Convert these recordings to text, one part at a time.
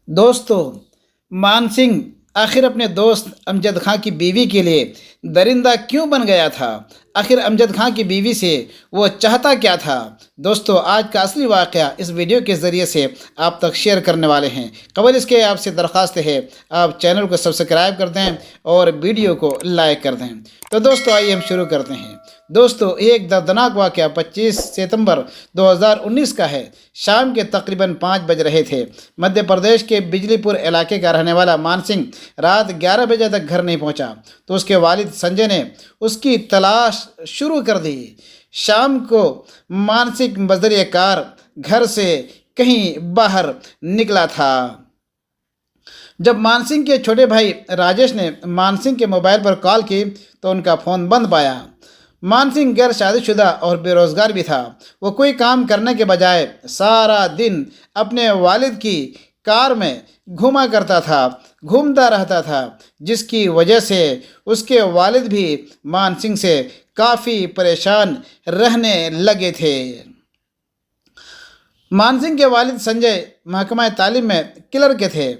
दोस्तों, मान सिंह आखिर अपने दोस्त अमजद खां की बीवी के लिए दरिंदा क्यों बन गया था? आखिर अमजद खां की बीवी से वो चाहता क्या था? दोस्तों, आज का असली वाक़या इस वीडियो के ज़रिए से आप तक शेयर करने वाले हैं। कबल इसके आपसे दरख्वास्त है, आप चैनल को सब्सक्राइब कर दें और वीडियो को लाइक कर दें। तो दोस्तों, आइए हम शुरू करते हैं। दोस्तों, एक दर्दनाक वाक़या 25 सितंबर 2019 का है। शाम के तकरीबन 5 बज रहे थे। मध्य प्रदेश के बिजलीपुर इलाके का रहने वाला मान सिंह रात 11 बजे तक घर नहीं पहुंचा, तो उसके वालिद संजय ने उसकी तलाश शुरू कर दी। शाम को मान सिंह बजरिए कार घर से कहीं बाहर निकला था। जब मान सिंह के छोटे भाई राजेश ने मान सिंह के मोबाइल पर कॉल की तो उनका फ़ोन बंद पाया। मान सिंह गैर शादीशुदा और बेरोज़गार भी था। वो कोई काम करने के बजाय सारा दिन अपने वालिद की कार में घूमता रहता था, जिसकी वजह से उसके वालिद भी मान सिंह से काफ़ी परेशान रहने लगे थे। मान सिंह के वालिद संजय महकमा तालीम में क्लर्क के थे।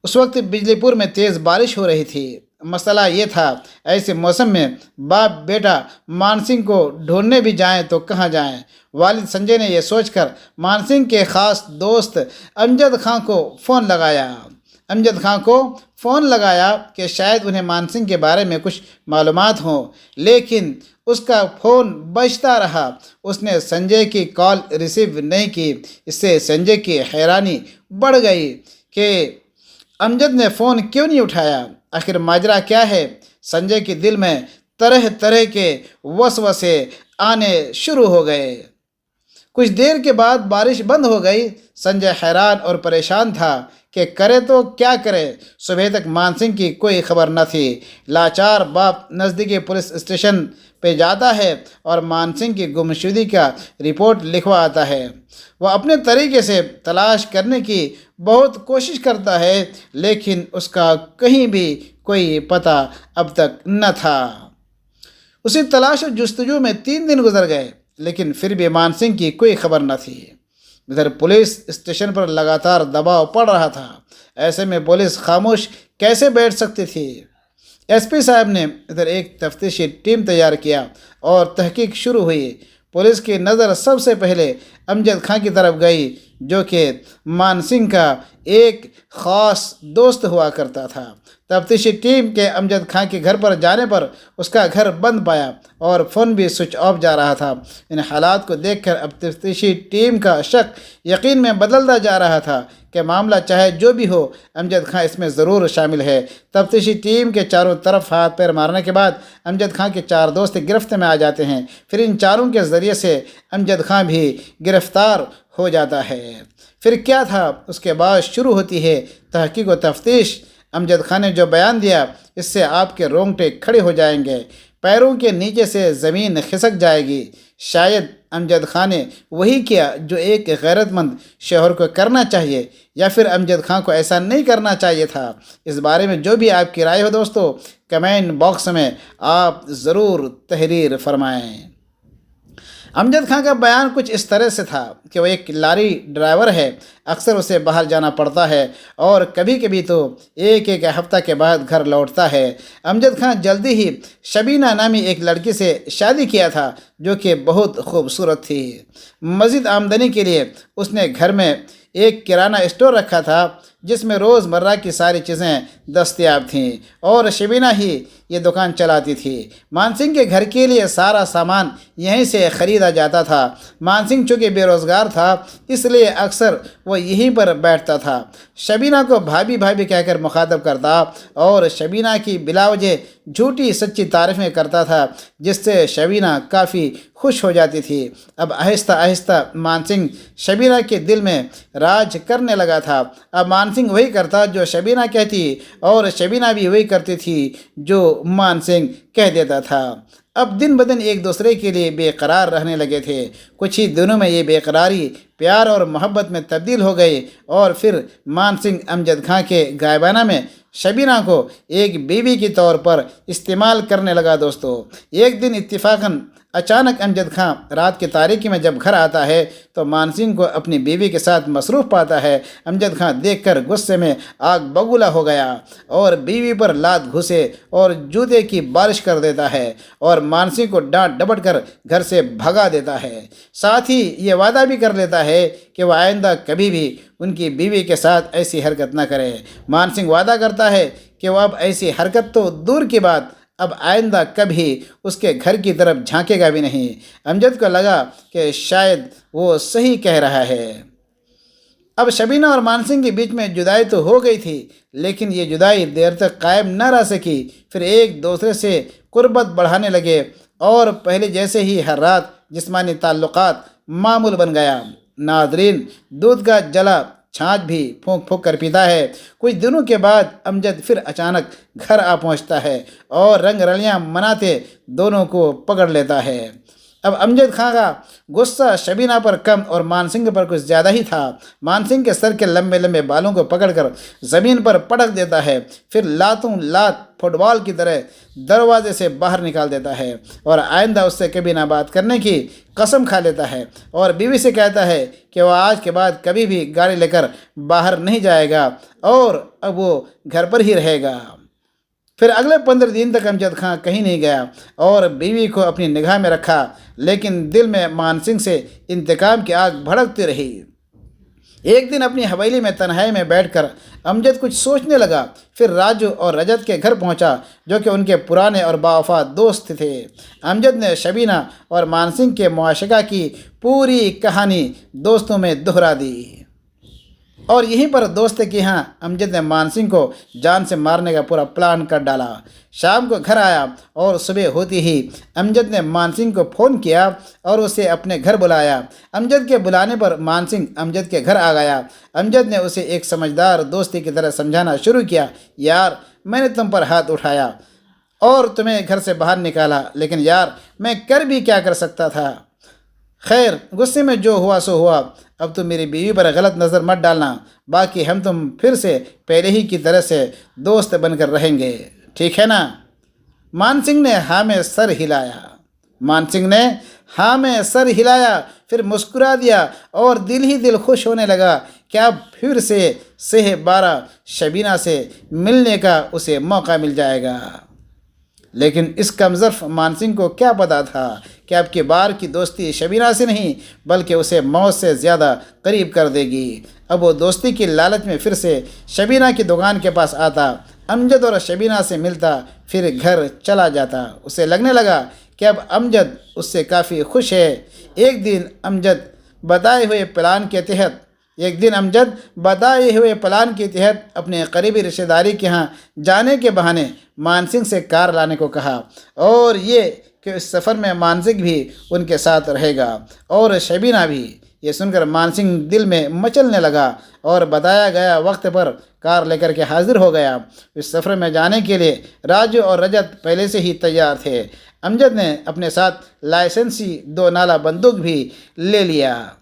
उस वक्त बिजलीपुर में तेज़ बारिश हो रही थी। मसला ये था, ऐसे मौसम में बाप बेटा मान सिंह को ढूंढने भी जाएं तो कहाँ जाएं। वालिद संजय ने यह सोचकर मान सिंह के ख़ास दोस्त अमजद खां को फ़ोन लगाया कि शायद उन्हें मान सिंह के बारे में कुछ मालूमात हों, लेकिन उसका फ़ोन बजता रहा। उसने संजय की कॉल रिसीव नहीं की। इससे संजय की हैरानी बढ़ गई कि अमजद ने फ़ोन क्यों नहीं उठाया। आखिर माजरा क्या है? संजय के दिल में तरह तरह के वसवसे आने शुरू हो गए। कुछ देर के बाद बारिश बंद हो गई। संजय हैरान और परेशान था कि करे तो क्या करे। सुबह तक मान सिंह की कोई खबर न थी। लाचार बाप नज़दीकी पुलिस स्टेशन पे जाता है और मान सिंह की गुमशुदगी का रिपोर्ट लिखवा आता है। वह अपने तरीके से तलाश करने की बहुत कोशिश करता है, लेकिन उसका कहीं भी कोई पता अब तक न था। उसी तलाश और जुस्तजू में 3 दिन गुजर गए, लेकिन फिर भी मान सिंह की कोई खबर न थी। इधर पुलिस स्टेशन पर लगातार दबाव पड़ रहा था। ऐसे में पुलिस खामोश कैसे बैठ सकती थी? एसपी साहब ने इधर एक तफ्तीशी टीम तैयार किया और तहकीक शुरू हुई। पुलिस की नज़र सबसे पहले अमजद खां की तरफ गई, जो कि मान सिंह का एक ख़ास दोस्त हुआ करता था। तफ्तीशी टीम के अमजद खां के घर पर जाने पर उसका घर बंद पाया और फ़ोन भी स्विच ऑफ जा रहा था। इन हालात को देखकर अब तफ्तीशी टीम का शक यकीन में बदलता जा रहा था कि मामला चाहे जो भी हो, अमजद खां इसमें ज़रूर शामिल है। तफ्तीशी टीम के चारों तरफ हाथ पैर मारने के बाद अमजद खां के 4 दोस्त गिरफ्त में आ जाते हैं। फिर इन चारों के ज़रिए से अमजद खां भी गिरफ्तार हो जाता है। फिर क्या था? उसके बाद शुरू होती है तहकीक व तफ्तीश। अमजद खां ने जो बयान दिया, इससे आपके रोंगटे खड़े हो जाएंगे, पैरों के नीचे से ज़मीन खिसक जाएगी। शायद अमजद खां ने वही किया जो एक गैरतमंद शोहर को करना चाहिए, या फिर अमजद खां को ऐसा नहीं करना चाहिए था। इस बारे में जो भी आपकी राय हो दोस्तों, कमेंट बॉक्स में आप ज़रूर तहरीर फरमाएँ। अमजद खां का बयान कुछ इस तरह से था कि वो एक लारी ड्राइवर है। अक्सर उसे बाहर जाना पड़ता है और कभी कभी तो एक हफ्ता के बाद घर लौटता है। अमजद खां जल्दी ही शबीना नामी एक लड़की से शादी किया था, जो कि बहुत खूबसूरत थी। मज़ीद आमदनी के लिए उसने घर में एक किराना स्टोर रखा था, जिसमें रोज़मर्रा की सारी चीज़ें दस्तयाब थीं और शबीना ही ये दुकान चलाती थी। मान सिंह के घर के लिए सारा सामान यहीं से ख़रीदा जाता था। मान सिंह चूँकि बेरोज़गार था, इसलिए अक्सर वो यहीं पर बैठता था। शबीना को भाभी भाभी कहकर मुखातब करता और शबीना की बिलावजह झूठी सच्ची तारीफ़ें करता था, जिससे शबीना काफ़ी खुश हो जाती थी। अब आहिस्ता आहिस्ता मान सिंह शबीना के दिल में राज करने लगा था। अब मान सिंह वही करता जो शबीना कहती और शबीना भी वही करती थी जो मान सिंह कह देता था। अब दिन ब दिन एक दूसरे के लिए बेकरार रहने लगे थे। कुछ ही दिनों में ये बेकरारी प्यार और मोहब्बत में तब्दील हो गई और फिर मान सिंह अमजद खां के गायबाना में शबीना को एक बीवी के तौर पर इस्तेमाल करने लगा। दोस्तों, एक दिन इत्तेफाकन अचानक अमजद खां रात की तारीकी में जब घर आता है तो मान सिंह को अपनी बीवी के साथ मसरूफ़ पाता है। अमजद खां देखकर गुस्से में आग बबूला हो गया और बीवी पर लात घुसे और जूते की बारिश कर देता है और मान सिंह को डांट डपट कर घर से भगा देता है। साथ ही ये वादा भी कर लेता है कि वह आइंदा कभी भी उनकी बीवी के साथ ऐसी हरकत न करे। मान सिंह वादा करता है कि वह अब ऐसी हरकत तो दूर की बात, अब आइंदा कभी उसके घर की तरफ झांकेगा भी नहीं। अमजद को लगा कि शायद वो सही कह रहा है। अब शबीना और मान सिंह के बीच में जुदाई तो हो गई थी, लेकिन ये जुदाई देर तक कायम न रह सकी। फिर एक दूसरे से कुर्बत बढ़ाने लगे और पहले जैसे ही हर रात जिस्मानी ताल्लुकात मामूल बन गया। नादरीन, दूध का जला छाछ भी फूंक फूंक कर पीता है। कुछ दिनों के बाद अमजद फिर अचानक घर आ पहुंचता है और रंग रलियां मनाते दोनों को पकड़ लेता है। अब अमजद खां का गुस्सा शबीना पर कम और मान सिंह पर कुछ ज़्यादा ही था। मान सिंह के सर के लंबे लंबे बालों को पकड़कर ज़मीन पर पटक देता है, फिर लातों लात फुटबॉल की तरह दरवाजे से बाहर निकाल देता है और आइंदा उससे कभी ना बात करने की कसम खा लेता है और बीवी से कहता है कि वह आज के बाद कभी भी गाड़ी लेकर बाहर नहीं जाएगा और अब वो घर पर ही रहेगा। फिर अगले 15 दिन तक अमजद खां कहीं नहीं गया और बीवी को अपनी निगाह में रखा, लेकिन दिल में मान सिंह से इंतकाम की आग भड़कती रही। एक दिन अपनी हवेली में तन्हाई में बैठकर अमजद कुछ सोचने लगा। फिर राजू और रजत के घर पहुंचा, जो कि उनके पुराने और बावफा दोस्त थे। अमजद ने शबीना और मान सिंह के मुआशका की पूरी कहानी दोस्तों में दोहरा दी और यहीं पर दोस्त के यहाँ अमजद ने मान सिंह को जान से मारने का पूरा प्लान कर डाला। शाम को घर आया और सुबह होती ही अमजद ने मान सिंह को फ़ोन किया और उसे अपने घर बुलाया। अमजद के बुलाने पर मान सिंह अमजद के घर आ गया। अमजद ने उसे एक समझदार दोस्ती की तरह समझाना शुरू किया, यार मैंने तुम पर हाथ उठाया और तुम्हें घर से बाहर निकाला, लेकिन यार मैं कर भी क्या कर सकता था। खैर, गुस्से में जो हुआ सो हुआ। अब तुम मेरी बीवी पर गलत नज़र मत डालना, बाकी हम तुम फिर से पहले ही की तरह से दोस्त बनकर रहेंगे, ठीक है ना। मान सिंह ने हाँ में सर हिलाया। फिर मुस्कुरा दिया और दिल ही दिल खुश होने लगा कि अब फिर से सेह बारह शबीना से मिलने का उसे मौका मिल जाएगा। लेकिन इस कमज़र्फ मान सिंह को क्या पता था कि अब की बार की दोस्ती शबीना से नहीं बल्कि उसे मौत से ज़्यादा करीब कर देगी। अब वो दोस्ती की लालच में फिर से शबीना की दुकान के पास आता, अमजद और शबीना से मिलता, फिर घर चला जाता। उसे लगने लगा कि अब अमजद उससे काफ़ी खुश है। एक दिन अमजद बताए हुए प्लान के तहत अपने करीबी रिश्तेदारी के यहाँ जाने के बहाने मान सिंह से कार लाने को कहा और ये कि इस सफ़र में मान सिंह भी उनके साथ रहेगा और शबीना भी। ये सुनकर मान सिंह दिल में मचलने लगा और बताया गया वक्त पर कार लेकर के हाजिर हो गया। इस सफ़र में जाने के लिए राजू और रजत पहले से ही तैयार थे। अमजद ने अपने साथ लाइसेंसी 2 नाला बंदूक भी ले लिया।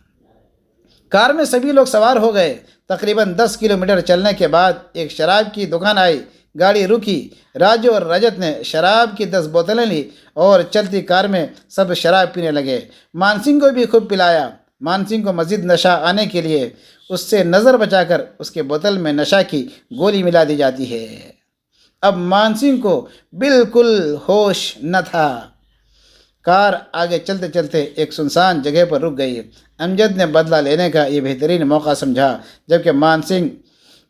कार में सभी लोग सवार हो गए। तकरीबन 10 किलोमीटर चलने के बाद एक शराब की दुकान आई। गाड़ी रुकी। राजू और रजत ने शराब की 10 बोतलें ली और चलती कार में सब शराब पीने लगे। मान सिंह को भी खूब पिलाया। मान सिंह को मज़ीद नशा आने के लिए उससे नज़र बचाकर उसके बोतल में नशा की गोली मिला दी जाती है। अब मान सिंह को बिल्कुल होश न था। कार आगे चलते चलते एक सुनसान जगह पर रुक गई। अमजद ने बदला लेने का ये बेहतरीन मौका समझा, जबकि मान सिंह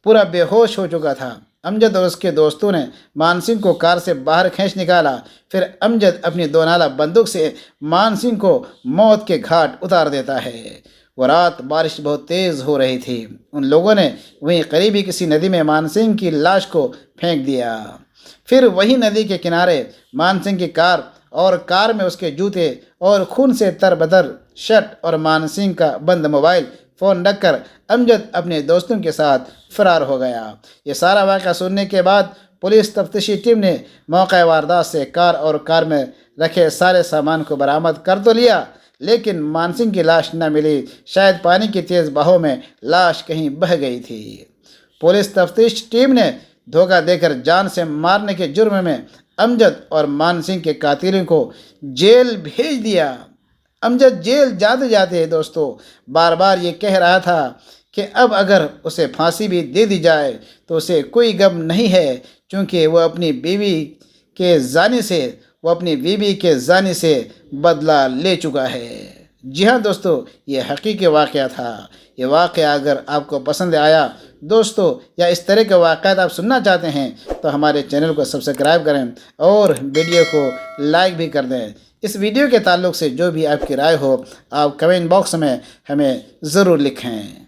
पूरा बेहोश हो चुका था। अमजद और उसके दोस्तों ने मान सिंह को कार से बाहर खींच निकाला। फिर अमजद अपनी 2 नाला बंदूक से मान सिंह को मौत के घाट उतार देता है। वो रात बारिश बहुत तेज़ हो रही थी। उन लोगों ने वहीं करीबी किसी नदी में मान सिंह की लाश को फेंक दिया। फिर वही नदी के किनारे मान सिंह की कार और कार में उसके जूते और खून से तरबतर शर्ट और मान सिंह का बंद मोबाइल फ़ोन रखकर अमजद अपने दोस्तों के साथ फरार हो गया। ये सारा वाक़या सुनने के बाद पुलिस तफ्तीशी टीम ने मौका वारदात से कार में रखे सारे सामान को बरामद कर तो लिया, लेकिन मान सिंह की लाश न मिली। शायद पानी की तेज़ बहाव में लाश कहीं बह गई थी। पुलिस तफ्तीश टीम ने धोखा देकर जान से मारने के जुर्म में अमजद और मान सिंह के कातिलों को जेल भेज दिया। अमजद जेल जाते जाते दोस्तों बार बार ये कह रहा था कि अब अगर उसे फांसी भी दे दी जाए तो उसे कोई गम नहीं है, क्योंकि वो अपनी बीवी के जाने से बदला ले चुका है। जी हाँ दोस्तों, ये हकीकी वाक़या था। ये वाक़या अगर आपको पसंद आया दोस्तों, या इस तरह के वाक़यात आप सुनना चाहते हैं, तो हमारे चैनल को सब्सक्राइब करें और वीडियो को लाइक भी कर दें। इस वीडियो के ताल्लुक़ से जो भी आपकी राय हो, आप कमेंट बॉक्स में हमें ज़रूर लिखें।